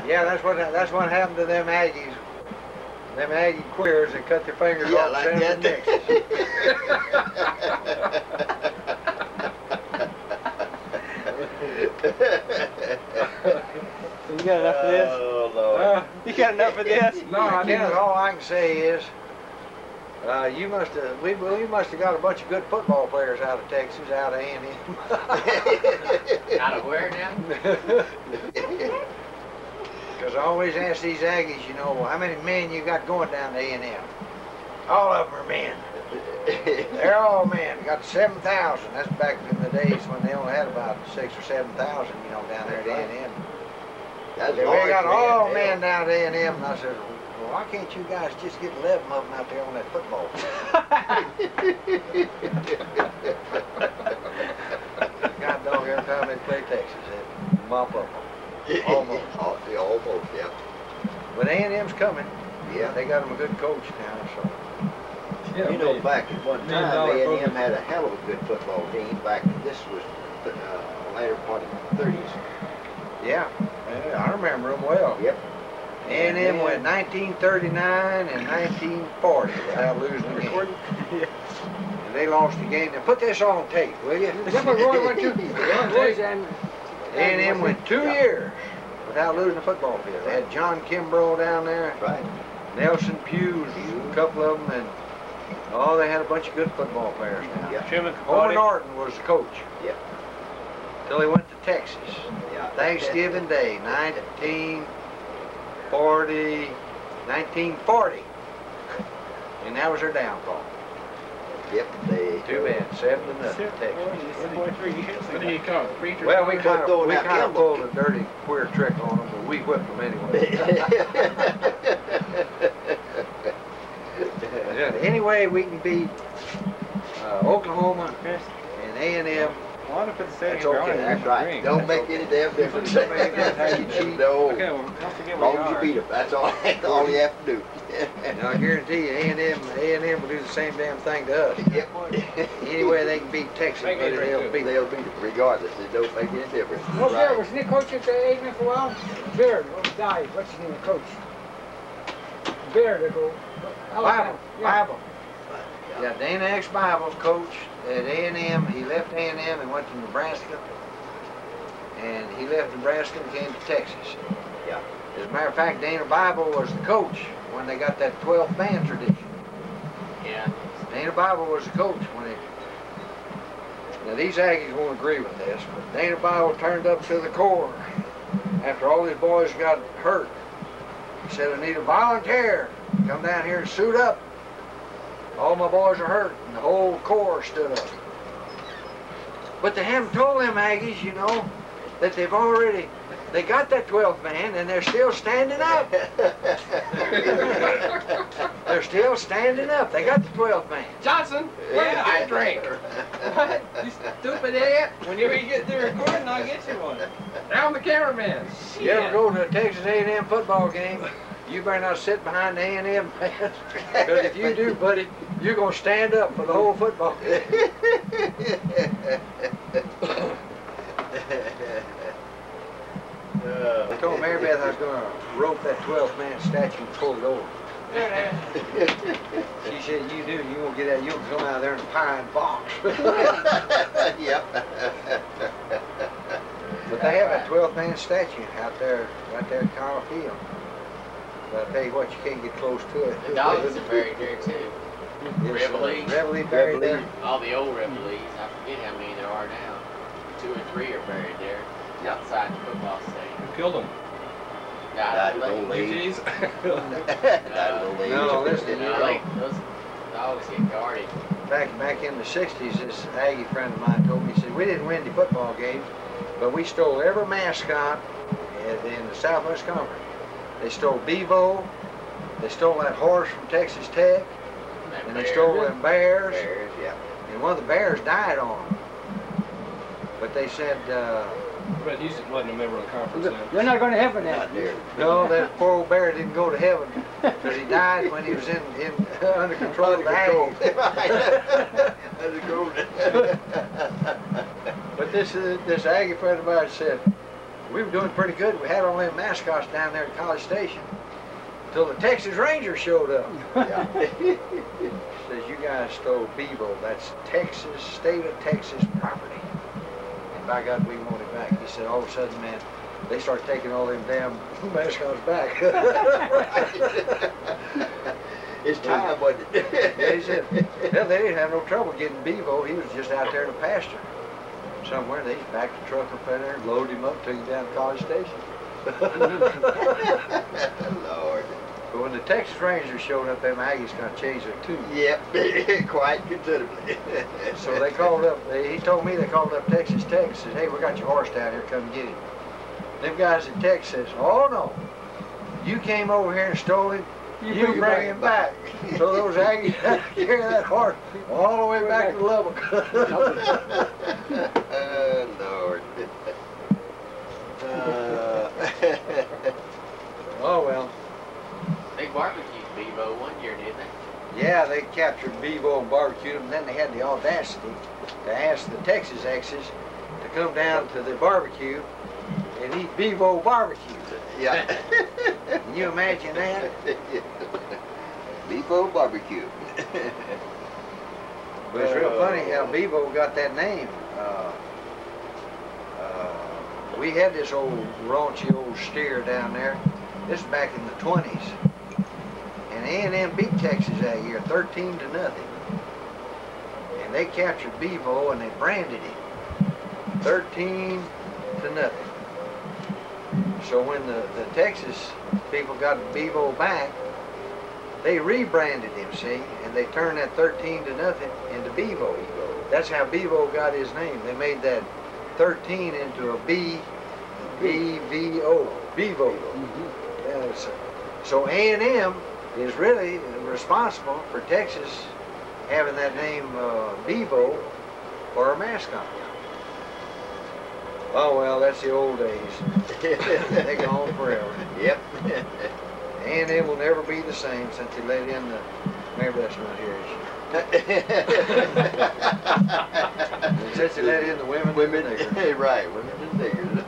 Yeah, that's what happened to them Aggies. Them Aggie queers that cut their fingers off like sent them to that. Texas. You got enough of this? Oh, Lord. You got enough of this? No, I can't. All I can say is, we must have got a bunch of good football players out of Texas, out of A&M. Out of where now? Because I always ask these Aggies, you know, well, how many men you got going down to A&M? All of them are men. They're all men. Got 7,000. That's back in the days when they only had about 6,000 or 7,000, you know, down there at A&M. We got all men down at A&M, and I said, well, why can't you guys just get 11 of them out there on that football field? God dog, every time they play Texas, they mop up them. Almost. Almost, yeah. But A&M's coming. Yeah. They got them a good coach now, so. Yeah, You know, back at one time, $1 million A&M had a hell of a good football team. This was later part of the 30s. Yeah, I remember them well. Yep. A&M went 1939 and 1940 without losing a game. And they lost the game. Now put this on tape, will you? A&M went 2 years without losing a football field. They had John Kimbrough down there, Right. Nelson Pugh, a couple of them, and they had a bunch of good football players now. Yeah. Homer Norton was the coach. Yep. Till he went to Texas. Yeah. Thanksgiving Day, 1940. And that was their downfall. Yep. Too bad, 7-0 Texas. What do you call it? Preacher? Well, we kind throwing of out Campbell. pulled a dirty queer trick on them, but we whipped them anyway. Yeah, anyway, we can beat Oklahoma and A&M. Why don't put the That's stadium okay, on That's the right. ring? Don't make any damn difference. Don't make any difference. No. Okay, well, don't forget As where long as you beat them, that's all you have to do. And I guarantee you, A&M will do the same damn thing to us. Yep. Anyway, they can beat Texas, but they'll beat They'll beat them regardless. It don't make any difference. Well, Beard, wasn't he coach at the A&M for a while? Beard, died. What's his name, coach? Beard, they go. Bible. Yeah. Bible. Yeah, Dana X. Bible's coach at A&M. He left A&M and went to Nebraska. And he left Nebraska and came to Texas. Yeah. As a matter of fact, Dana Bible was the coach when they got that 12th man tradition. Yeah. Dana Bible was the coach when they... Now these Aggies won't agree with this, but Dana Bible turned up to the Corps after all these boys got hurt. He said, I need a volunteer. Come down here and suit up. All my boys are hurt, and the whole Corps stood up. But they haven't told them Aggies, you know, that they got that 12th man, and they're still standing up. They're still standing up. They got the 12th man. Johnson, where's my drink? What? You stupid idiot. Whenever you get through recording, I'll get you one. Down the cameraman. You ever go to a Texas A&M football game, you better not sit behind the A&M fans, because if you do, buddy, you're going to stand up for the whole football game. I told Mary Beth I was going to rope that 12th man statue and pull it over. She said, you do, you won't get out, you'll come out there in a pine box. Yep. But they have a 12th man statue out there, right there at Carl Field. But I tell you what, you can't get close to it. The dogs are buried there too. Reveille. Reveille buried there. All the old Reveilles. I forget how many there are now. 2 or 3 are buried there outside the football stadium. Who killed him? Died of Died of old old age. Jeez. No, listen, you know, Those dogs get guarded. back in the 60s, this Aggie friend of mine told me, he said, we didn't win the football games, but we stole every mascot in the Southwest Conference. They stole Bevo, they stole that horse from Texas Tech, and they stole them bears, Yeah. and one of the bears died on them. But they said, But he wasn't a member of the conference then. You're not going to heaven then. Not there. no, that poor old bear didn't go to heaven, because he died when he was under control of the Aggies. Under control. But this Aggie friend of mine said, we were doing pretty good. We had all them mascots down there at College Station until the Texas Rangers showed up. Yeah. Says, you guys stole Bevo. That's Texas, state of Texas property. And by God, we want it back. He said, all of a sudden, man, they start taking all them damn mascots back. It's time, wasn't it? Yeah, he said, hell, they didn't have no trouble getting Bevo. He was just out there in the pasture somewhere. They just backed the truck up in there and loaded him up, took him down to College Station. Lord. But when the Texas Rangers showed up, them Aggies kind of changed their tune. Yep, quite considerably. So they called up, he told me they called up Texas Tech and said, hey, we got your horse down here, come get him. Them guys at Tech says, oh no, you came over here and stole him, you bring him back. So those Aggies had to carry that horse all the way back to Lubbock. Lord. Oh well. They barbecued Bevo one year, didn't they? Yeah, they captured Bevo and barbecued him, and then they had the audacity to ask the Texas exes to come down to the barbecue and eat Bevo barbecue. Yeah. Can you imagine that? Bevo barbecue. But it's real funny how Bevo got that name. We had this old raunchy old steer down there. This is back in the 20s. And A&M beat Texas that year, 13-0. And they captured Bevo and they branded him, 13-0. So when the Texas people got Bevo back, they rebranded him, see, and they turned that 13-0 into Bevo. That's how Bevo got his name. They made that 13 into a B-V-O, Bevo. So A&M is really responsible for Texas having that name Bevo for a mascot. Oh well, that's the old days. They go on forever. Yep. A&M will never be the same since they let in the. Maybe that's not here. Since they let in the women and the niggers. Right, women and niggers.